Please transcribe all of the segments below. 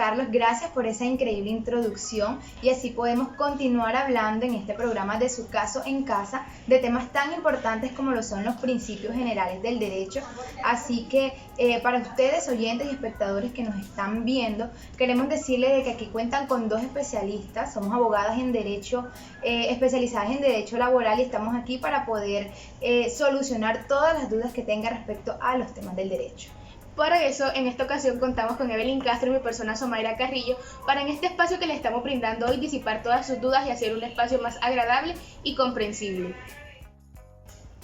Carlos, gracias por esa increíble introducción y así podemos continuar hablando en este programa de Su Caso en Casa de temas tan importantes como lo son los principios generales del derecho. Así que para ustedes, oyentes y espectadores que nos están viendo, queremos decirles de que aquí cuentan con dos especialistas. Somos abogadas en derecho, especializadas en derecho laboral, y estamos aquí para poder solucionar todas las dudas que tenga respecto a los temas del derecho. Por eso, en esta ocasión contamos con Evelyn Castro y mi persona Somaira Carrillo para en este espacio que le estamos brindando hoy disipar todas sus dudas y hacer un espacio más agradable y comprensible.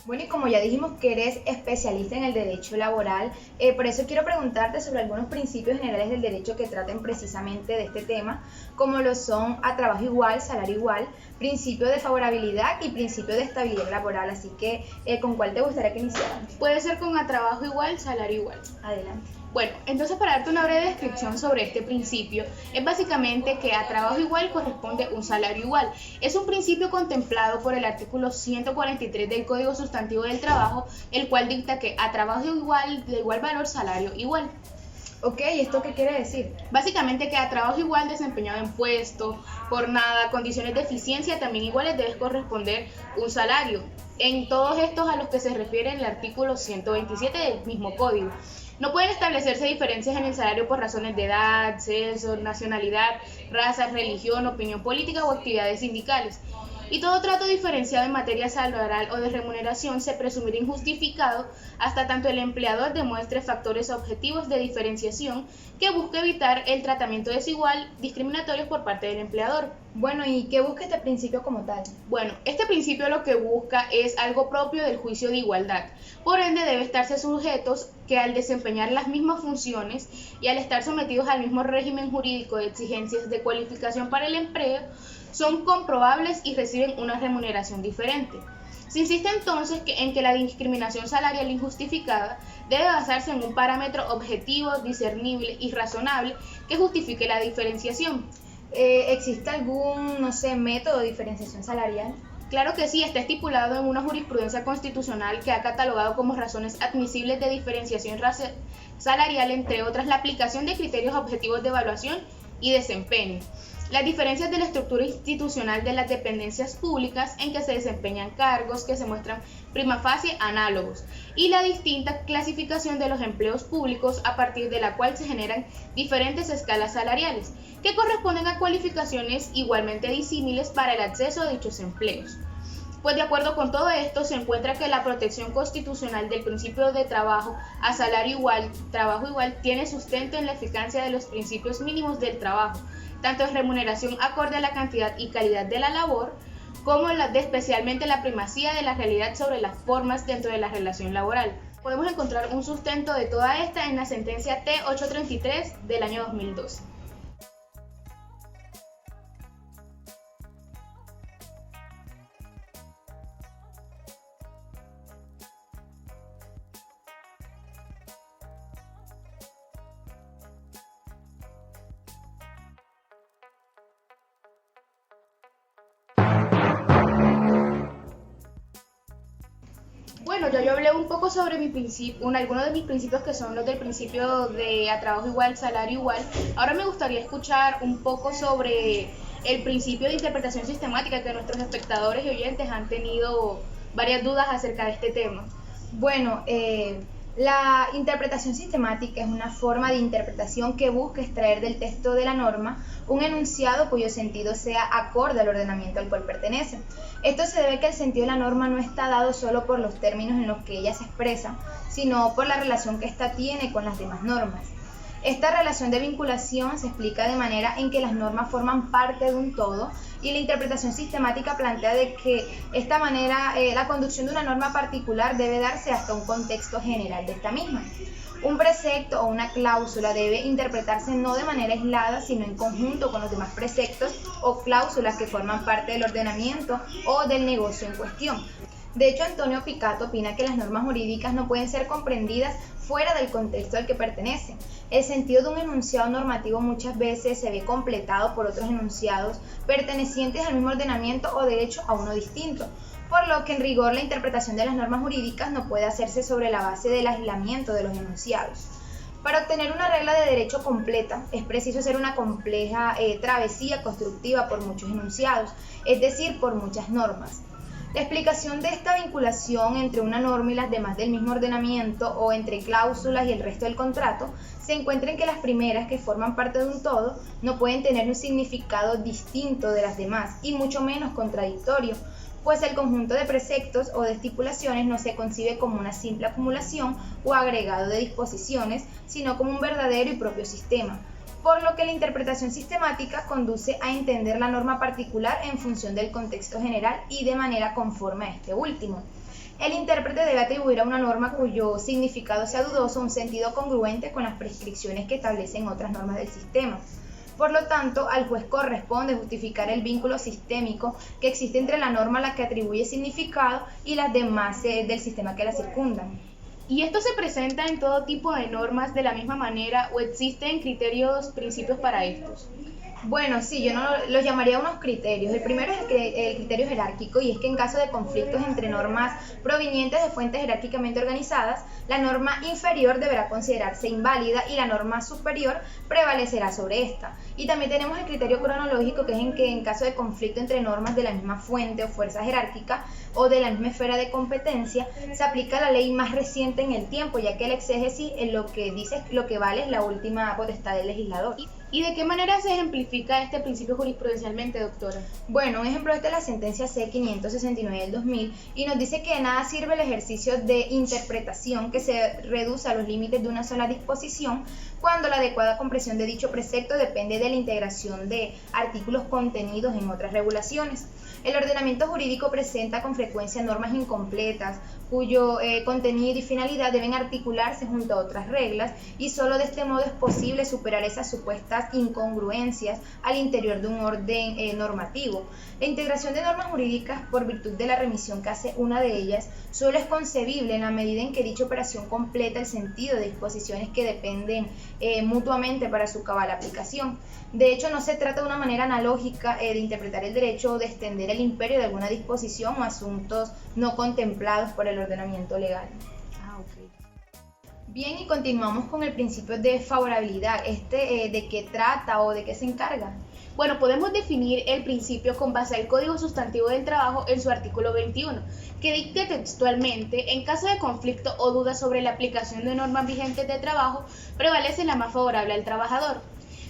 Bueno, y como ya dijimos que eres especialista en el derecho laboral, por eso quiero preguntarte sobre algunos principios generales del derecho que traten precisamente de este tema, como lo son a trabajo igual, salario igual, principio de favorabilidad y principio de estabilidad laboral. Así que, ¿con cuál te gustaría que iniciáramos? Puede ser con a trabajo igual, salario igual. Adelante. Bueno, entonces para darte una breve descripción sobre este principio, es básicamente que a trabajo igual corresponde un salario igual. Es un principio contemplado por el artículo 143 del Código Sustantivo del Trabajo, el cual dicta que a trabajo igual, de igual valor, salario igual. Ok, ¿esto qué quiere decir? Básicamente que a trabajo igual desempeñado en puesto, jornada, condiciones de eficiencia también iguales debe corresponder un salario. En todos estos a los que se refiere el artículo 127 del mismo código. No pueden establecerse diferencias en el salario por razones de edad, sexo, nacionalidad, raza, religión, opinión política o actividades sindicales. Y todo trato diferenciado en materia salarial o de remuneración se presumirá injustificado hasta tanto el empleador demuestre factores objetivos de diferenciación que busque evitar el tratamiento desigual discriminatorio por parte del empleador. Bueno, ¿y qué busca este principio como tal? Bueno, este principio lo que busca es algo propio del juicio de igualdad. Por ende, debe estarse sujetos que al desempeñar las mismas funciones y al estar sometidos al mismo régimen jurídico de exigencias de cualificación para el empleo, son comprobables y reciben una remuneración diferente. Se insiste entonces en que la discriminación salarial injustificada debe basarse en un parámetro objetivo, discernible y razonable que justifique la diferenciación. ¿Existe algún, método de diferenciación salarial? Claro que sí, está estipulado en una jurisprudencia constitucional que ha catalogado como razones admisibles de diferenciación salarial, entre otras, la aplicación de criterios objetivos de evaluación y desempeño, las diferencias de la estructura institucional de las dependencias públicas en que se desempeñan cargos que se muestran prima facie análogos, y la distinta clasificación de los empleos públicos a partir de la cual se generan diferentes escalas salariales, que corresponden a cualificaciones igualmente disímiles para el acceso a dichos empleos. Pues de acuerdo con todo esto, se encuentra que la protección constitucional del principio de trabajo a salario igual, trabajo igual, tiene sustento en la eficacia de los principios mínimos del trabajo, tanto en remuneración acorde a la cantidad y calidad de la labor, como especialmente la primacía de la realidad sobre las formas dentro de la relación laboral. Podemos encontrar un sustento de toda esta en la sentencia T833 del año 2012. Bueno, yo hablé un poco sobre algunos de mis principios que son los del principio de a trabajo igual, salario igual. Ahora me gustaría escuchar un poco sobre el principio de interpretación sistemática, que nuestros espectadores y oyentes han tenido varias dudas acerca de este tema. Bueno, la interpretación sistemática es una forma de interpretación que busca extraer del texto de la norma un enunciado cuyo sentido sea acorde al ordenamiento al cual pertenece. Esto se debe a que el sentido de la norma no está dado solo por los términos en los que ella se expresa, sino por la relación que ésta tiene con las demás normas. Esta relación de vinculación se explica de manera en que las normas forman parte de un todo, y la interpretación sistemática plantea de que esta manera la conducción de una norma particular debe darse hasta un contexto general de esta misma. Un precepto o una cláusula debe interpretarse no de manera aislada, sino en conjunto con los demás preceptos o cláusulas que forman parte del ordenamiento o del negocio en cuestión. De hecho, Antonio Picato opina que las normas jurídicas no pueden ser comprendidas fuera del contexto al que pertenecen. El sentido de un enunciado normativo muchas veces se ve completado por otros enunciados pertenecientes al mismo ordenamiento o derecho a uno distinto, por lo que en rigor la interpretación de las normas jurídicas no puede hacerse sobre la base del aislamiento de los enunciados. Para obtener una regla de derecho completa es preciso hacer una compleja travesía constructiva por muchos enunciados, es decir, por muchas normas. La explicación de esta vinculación entre una norma y las demás del mismo ordenamiento o entre cláusulas y el resto del contrato se encuentra en que las primeras, que forman parte de un todo, no pueden tener un significado distinto de las demás y mucho menos contradictorio, pues el conjunto de preceptos o de estipulaciones no se concibe como una simple acumulación o agregado de disposiciones, sino como un verdadero y propio sistema, por lo que la interpretación sistemática conduce a entender la norma particular en función del contexto general y de manera conforme a este último. El intérprete debe atribuir a una norma cuyo significado sea dudoso un sentido congruente con las prescripciones que establecen otras normas del sistema. Por lo tanto, al juez corresponde justificar el vínculo sistémico que existe entre la norma a la que atribuye significado y las demás del sistema que la circundan. ¿Y esto se presenta en todo tipo de normas de la misma manera o existen principios para estos? Bueno, sí, yo no los llamaría unos criterios. El primero es el criterio jerárquico, y es que en caso de conflictos entre normas provenientes de fuentes jerárquicamente organizadas, la norma inferior deberá considerarse inválida y la norma superior prevalecerá sobre esta. Y también tenemos el criterio cronológico, que es en que en caso de conflicto entre normas de la misma fuente o fuerza jerárquica o de la misma esfera de competencia, se aplica la ley más reciente en el tiempo, ya que el exégesis en lo que dice lo que vale es la última potestad del legislador. ¿Y de qué manera se ejemplifica este principio jurisprudencialmente, doctora? Bueno, un ejemplo es de la sentencia C-569 del 2000 y nos dice que de nada sirve el ejercicio de interpretación que se reduce a los límites de una sola disposición cuando la adecuada comprensión de dicho precepto depende de la integración de artículos contenidos en otras regulaciones. El ordenamiento jurídico presenta con frecuencia normas incompletas, cuyo contenido y finalidad deben articularse junto a otras reglas, y solo de este modo es posible superar esas supuestas incongruencias al interior de un orden normativo. La integración de normas jurídicas por virtud de la remisión que hace una de ellas solo es concebible en la medida en que dicha operación completa el sentido de disposiciones que dependen mutuamente para su cabal aplicación. De hecho, no se trata de una manera analógica de interpretar el derecho o de extender el imperio de alguna disposición o asuntos no contemplados por el ordenamiento legal. Bien, y continuamos con el principio de favorabilidad. ¿De qué trata o de qué se encarga? Bueno, podemos definir el principio con base al Código Sustantivo del Trabajo en su artículo 21, que dicta textualmente: en caso de conflicto o duda sobre la aplicación de normas vigentes de trabajo, prevalece la más favorable al trabajador.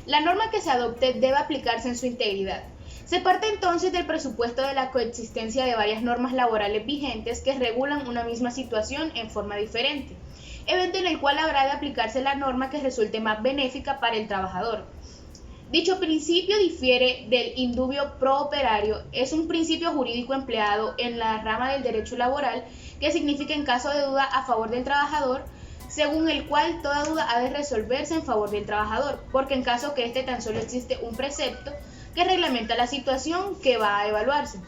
La norma que se adopte debe aplicarse en su integridad. Se parte entonces del presupuesto de la coexistencia de varias normas laborales vigentes que regulan una misma situación en forma diferente, evento en el cual habrá de aplicarse la norma que resulte más benéfica para el trabajador. Dicho principio difiere del indubio pro operario, es un principio jurídico empleado en la rama del derecho laboral que significa en caso de duda a favor del trabajador, según el cual toda duda ha de resolverse en favor del trabajador, porque en caso que éste tan solo existe un precepto que reglamenta la situación que va a evaluarse.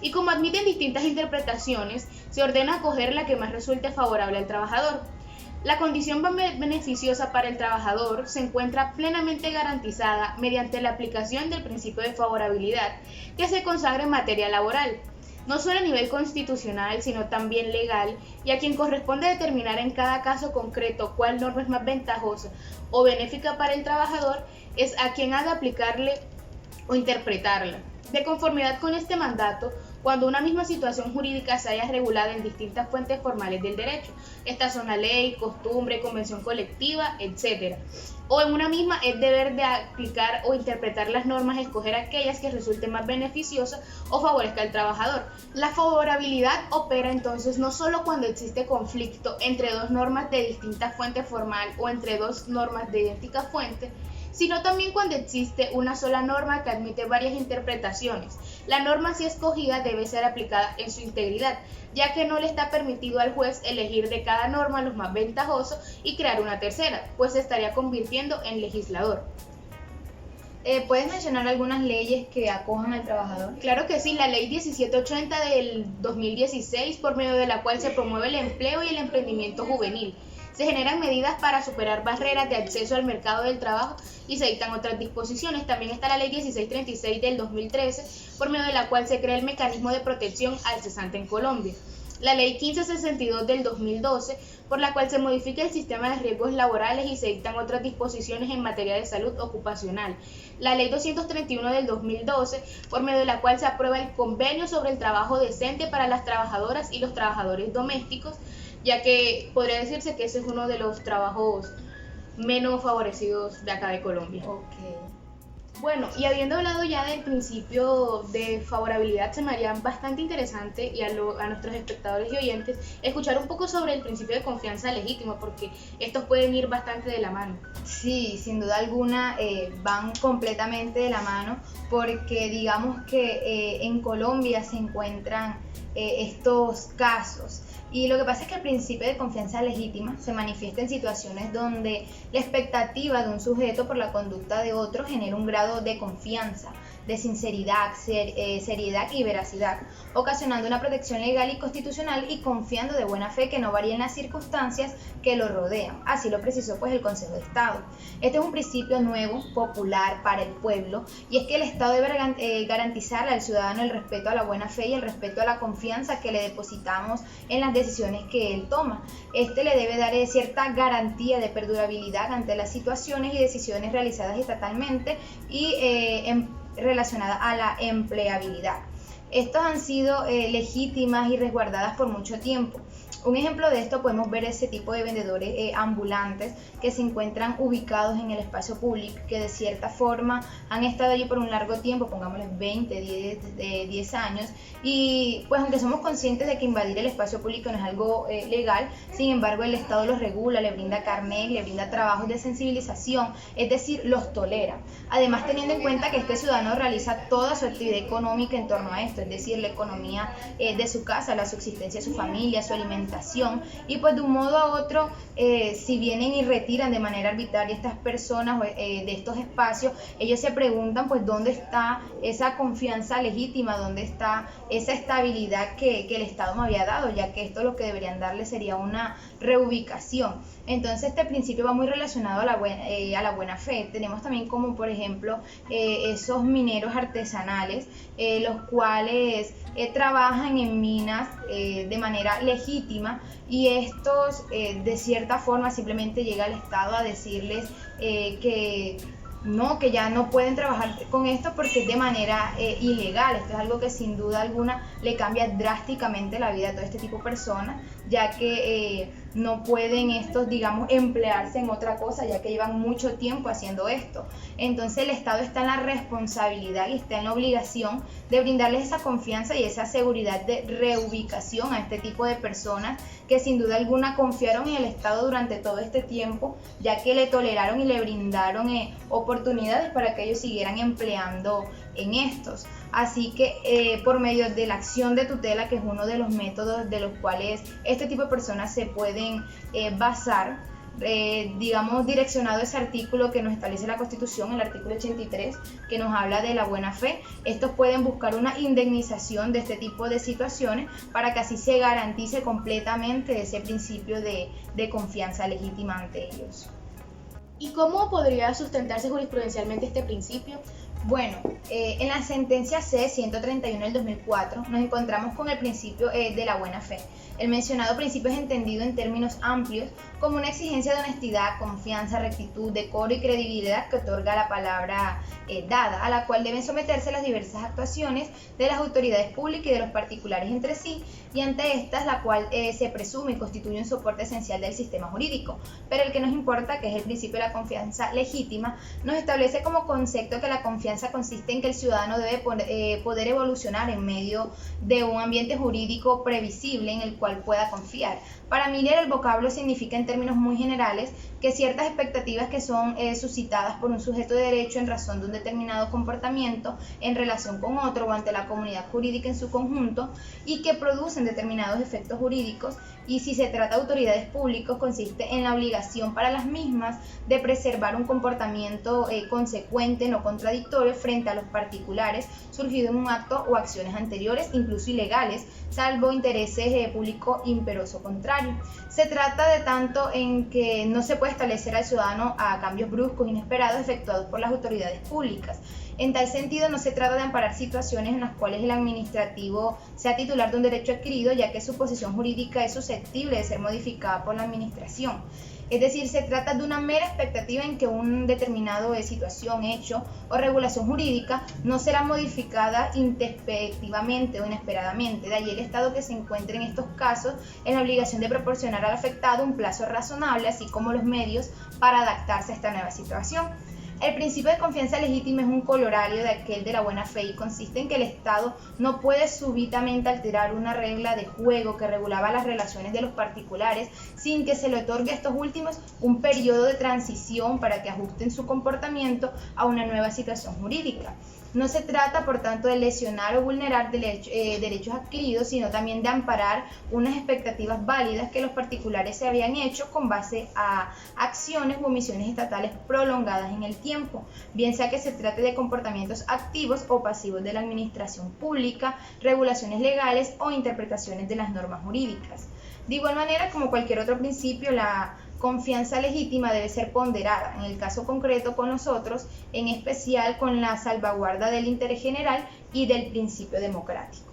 Y como admiten distintas interpretaciones, se ordena acoger la que más resulte favorable al trabajador. La condición beneficiosa para el trabajador se encuentra plenamente garantizada mediante la aplicación del principio de favorabilidad que se consagra en materia laboral, no solo a nivel constitucional, sino también legal, y a quien corresponde determinar en cada caso concreto cuál norma es más ventajosa o benéfica para el trabajador, es a quien ha de aplicarle o interpretarla. De conformidad con este mandato, cuando una misma situación jurídica se haya regulada en distintas fuentes formales del derecho, estas son la ley, costumbre, convención colectiva, etc., o en una misma es deber de aplicar o interpretar las normas, escoger aquellas que resulten más beneficiosas o favorezca al trabajador. La favorabilidad opera entonces no solo cuando existe conflicto entre dos normas de distinta fuente formal o entre dos normas de idéntica fuente, sino también cuando existe una sola norma que admite varias interpretaciones. La norma así escogida debe ser aplicada en su integridad, ya que no le está permitido al juez elegir de cada norma los más ventajosos y crear una tercera, pues se estaría convirtiendo en legislador. ¿Puedes mencionar algunas leyes que acojan al trabajador? Claro que sí, la ley 1780 del 2016, por medio de la cual se promueve el empleo y el emprendimiento juvenil. Se generan medidas para superar barreras de acceso al mercado del trabajo y se dictan otras disposiciones. También está la ley 1636 del 2013, por medio de la cual se crea el mecanismo de protección al cesante en Colombia. la Ley 1562 del 2012, por la cual se modifica el sistema de riesgos laborales y se dictan otras disposiciones en materia de salud ocupacional, la Ley 231 del 2012, por medio de la cual se aprueba el Convenio sobre el trabajo decente para las trabajadoras y los trabajadores domésticos, ya que podría decirse que ese es uno de los trabajos menos favorecidos de acá de Colombia. Okay. Bueno, y habiendo hablado ya del principio de favorabilidad, se me haría bastante interesante y a nuestros espectadores y oyentes escuchar un poco sobre el principio de confianza legítima, porque estos pueden ir bastante de la mano. Sí, sin duda alguna van completamente de la mano, porque digamos que en Colombia se encuentran estos casos. Y lo que pasa es que el principio de confianza legítima se manifiesta en situaciones donde la expectativa de un sujeto por la conducta de otro genera un grado de confianza, de sinceridad, seriedad y veracidad, ocasionando una protección legal y constitucional y confiando de buena fe que no varíen las circunstancias que lo rodean. Así lo precisó pues el Consejo de Estado. Este es un principio nuevo, popular para el pueblo, y es que el Estado debe garantizarle al ciudadano el respeto a la buena fe y el respeto a la confianza que le depositamos en las decisiones que él toma. Este le debe dar cierta garantía de perdurabilidad ante las situaciones y decisiones realizadas estatalmente y relacionadas a la empleabilidad. Estas han sido legítimas y resguardadas por mucho tiempo. Un ejemplo de esto podemos ver ese tipo de vendedores ambulantes que se encuentran ubicados en el espacio público, que de cierta forma han estado allí por un largo tiempo, pongámosles 20, 10 años, y pues aunque somos conscientes de que invadir el espacio público no es algo legal, sin embargo el Estado los regula, le brinda carnet, le brinda trabajos de sensibilización, es decir, los tolera. Además, teniendo en cuenta que este ciudadano realiza toda su actividad económica en torno a esto, es decir, la economía de su casa, la subsistencia de su familia, su alimentación, y pues de un modo a otro, si vienen y retiran de manera arbitraria estas personas de estos espacios, ellos se preguntan pues dónde está esa confianza legítima, dónde está esa estabilidad que el Estado me había dado, ya que esto lo que deberían darle sería una reubicación. Entonces este principio va muy relacionado a la buena fe. Tenemos también como por ejemplo esos mineros artesanales, los cuales trabajan en minas de manera legítima, y estos de cierta forma simplemente llega el Estado a decirles que ya no pueden trabajar con esto porque es de manera ilegal. Esto es algo que sin duda alguna le cambia drásticamente la vida a todo este tipo de personas, ya que no pueden estos, digamos, emplearse en otra cosa, ya que llevan mucho tiempo haciendo esto. Entonces el Estado está en la responsabilidad y está en la obligación de brindarles esa confianza y esa seguridad de reubicación a este tipo de personas que sin duda alguna confiaron en el Estado durante todo este tiempo, ya que le toleraron y le brindaron oportunidades para que ellos siguieran empleando en estos. Así que por medio de la acción de tutela, que es uno de los métodos de los cuales este tipo de personas se pueden basar, digamos, direccionado a ese artículo que nos establece la Constitución, el artículo 83, que nos habla de la buena fe, estos pueden buscar una indemnización de este tipo de situaciones para que así se garantice completamente ese principio de confianza legítima ante ellos. ¿Y cómo podría sustentarse jurisprudencialmente este principio? Bueno, en la sentencia C-131 del 2004 nos encontramos con el principio de la buena fe. El mencionado principio es entendido en términos amplios como una exigencia de honestidad, confianza, rectitud, decoro y credibilidad que otorga la palabra dada, a la cual deben someterse las diversas actuaciones de las autoridades públicas y de los particulares entre sí, y ante estas la cual se presume y constituye un soporte esencial del sistema jurídico. Pero el que nos importa, que es el principio de la confianza legítima, nos establece como concepto que la confianza consiste en que el ciudadano debe poder evolucionar en medio de un ambiente jurídico previsible en el cual pueda confiar. Para Miller, el vocablo significa en términos muy generales que ciertas expectativas que son suscitadas por un sujeto de derecho en razón de un determinado comportamiento en relación con otro o ante la comunidad jurídica en su conjunto, y que producen determinados efectos jurídicos, y si se trata de autoridades públicas consiste en la obligación para las mismas de preservar un comportamiento consecuente, no contradictorio frente a los particulares surgido en un acto o acciones anteriores, incluso ilegales, salvo intereses públicos imperoso contrario. Se trata de tanto en que no se puede establecer al ciudadano a cambios bruscos, inesperados, efectuados por las autoridades públicas. En tal sentido, no se trata de amparar situaciones en las cuales el administrativo sea titular de un derecho adquirido, ya que su posición jurídica es susceptible de ser modificada por la administración. Es decir, se trata de una mera expectativa en que un determinado situación, hecho o regulación jurídica no será modificada intempestivamente o inesperadamente. De ahí el Estado que se encuentre en estos casos en la obligación de proporcionar al afectado un plazo razonable, así como los medios para adaptarse a esta nueva situación. El principio de confianza legítima es un corolario de aquel de la buena fe y consiste en que el Estado no puede súbitamente alterar una regla de juego que regulaba las relaciones de los particulares sin que se le otorgue a estos últimos un periodo de transición para que ajusten su comportamiento a una nueva situación jurídica. No se trata, por tanto, de lesionar o vulnerar derechos adquiridos, sino también de amparar unas expectativas válidas que los particulares se habían hecho con base a acciones u omisiones estatales prolongadas en el tiempo, bien sea que se trate de comportamientos activos o pasivos de la administración pública, regulaciones legales o interpretaciones de las normas jurídicas. De igual manera, como cualquier otro principio, la confianza legítima debe ser ponderada, en el caso concreto con nosotros, en especial con la salvaguarda del interés general y del principio democrático.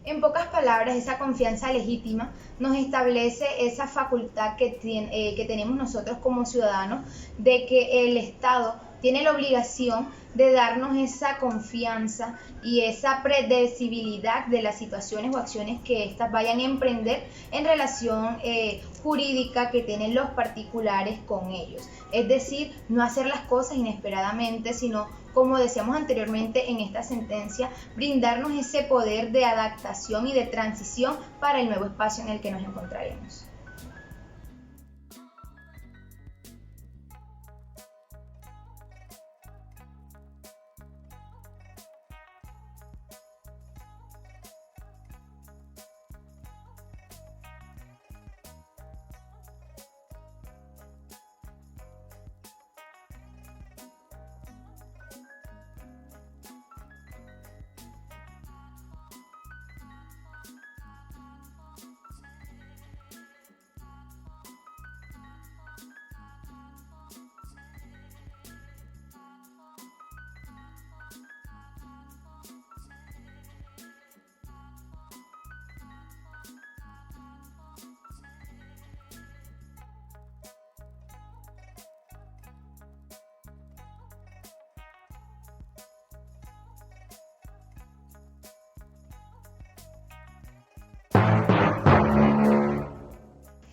En pocas palabras, esa confianza legítima nos establece esa facultad que tenemos nosotros como ciudadanos de que el Estado tiene la obligación de darnos esa confianza y esa predecibilidad de las situaciones o acciones que éstas vayan a emprender en relación jurídica que tienen los particulares con ellos. Es decir, no hacer las cosas inesperadamente, sino, como decíamos anteriormente en esta sentencia, brindarnos ese poder de adaptación y de transición para el nuevo espacio en el que nos encontraremos.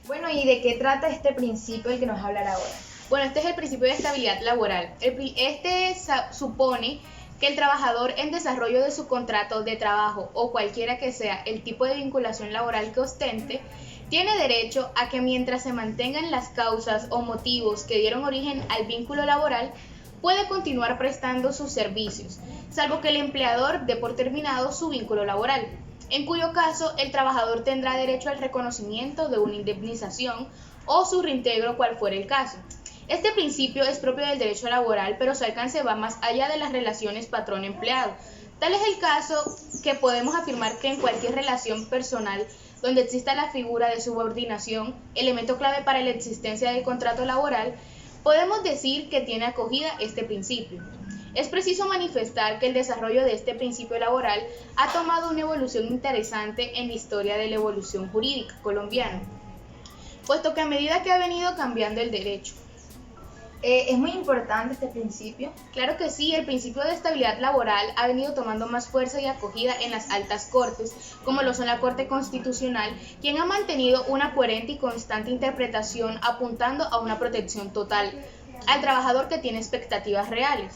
Bueno, ¿y de qué trata este principio del que nos hablará ahora? Bueno, este es el principio de estabilidad laboral. Este supone que el trabajador en desarrollo de su contrato de trabajo o cualquiera que sea el tipo de vinculación laboral que ostente, tiene derecho a que mientras se mantengan las causas o motivos que dieron origen al vínculo laboral, puede continuar prestando sus servicios, salvo que el empleador dé por terminado su vínculo laboral, en cuyo caso el trabajador tendrá derecho al reconocimiento de una indemnización o su reintegro, cual fuera el caso. Este principio es propio del derecho laboral, pero su alcance va más allá de las relaciones patrón-empleado. Tal es el caso que podemos afirmar que en cualquier relación personal donde exista la figura de subordinación, elemento clave para la existencia del contrato laboral, podemos decir que tiene acogida este principio. Es preciso manifestar que el desarrollo de este principio laboral ha tomado una evolución interesante en la historia de la evolución jurídica colombiana, puesto que a medida que ha venido cambiando el derecho. ¿Es muy importante este principio? Claro que sí, el principio de estabilidad laboral ha venido tomando más fuerza y acogida en las altas cortes, como lo son la Corte Constitucional, quien ha mantenido una coherente y constante interpretación apuntando a una protección total al trabajador que tiene expectativas reales,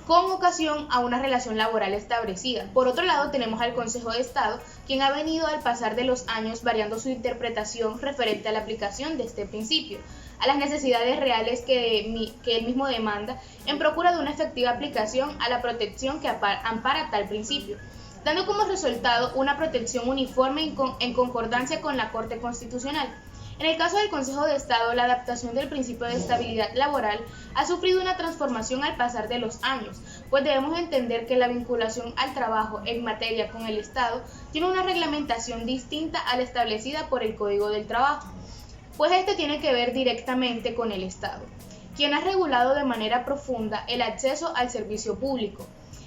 con ocasión a una relación laboral establecida. Por otro lado, tenemos al Consejo de Estado, quien ha venido al pasar de los años variando su interpretación referente a la aplicación de este principio, a las necesidades reales que él mismo demanda, en procura de una efectiva aplicación a la protección que ampara tal principio, dando como resultado una protección uniforme en concordancia con la Corte Constitucional. En el caso del Consejo de Estado, la adaptación del principio de estabilidad laboral ha sufrido una transformación al pasar de los años, pues debemos entender que la vinculación al trabajo en materia con el Estado tiene una reglamentación distinta a la establecida por el Código del Trabajo, pues este tiene que ver directamente con el Estado. quien ha regulado de manera profunda el acceso al servicio público.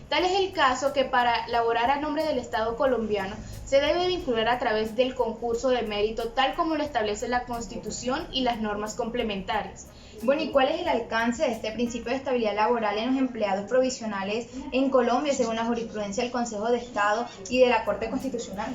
Tal es el caso que para laborar a nombre del Estado colombiano se debe vincular a través del concurso de mérito, tal como lo establece la Constitución y las normas complementarias. Bueno, ¿y cuál es el alcance de este principio de estabilidad laboral en los empleados provisionales en Colombia, según la jurisprudencia del Consejo de Estado y de la Corte Constitucional?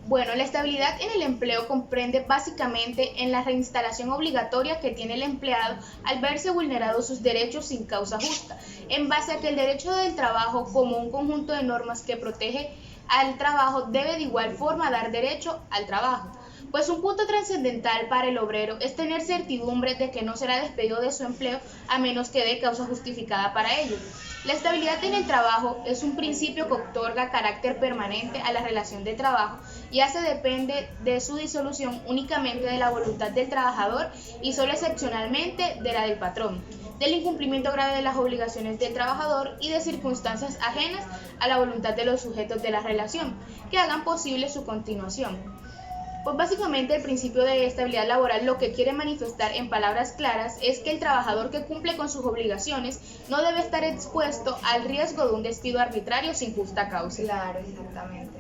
Bueno, la estabilidad en el empleo comprende básicamente en la reinstalación obligatoria que tiene el empleado al verse vulnerados sus derechos sin causa justa, en base a que el derecho del trabajo, como un conjunto de normas que protege al trabajo, debe de igual forma dar derecho al trabajo. Pues un punto trascendental para el obrero es tener certidumbre de que no será despedido de su empleo a menos que dé causa justificada para ello. La estabilidad en el trabajo es un principio que otorga carácter permanente a la relación de trabajo y hace depende de su disolución únicamente de la voluntad del trabajador y solo excepcionalmente de la del patrón, del incumplimiento grave de las obligaciones del trabajador y de circunstancias ajenas a la voluntad de los sujetos de la relación que hagan posible su continuación. Pues básicamente el principio de estabilidad laboral lo que quiere manifestar en palabras claras es que el trabajador que cumple con sus obligaciones no debe estar expuesto al riesgo de un despido arbitrario sin justa causa. Claro, exactamente.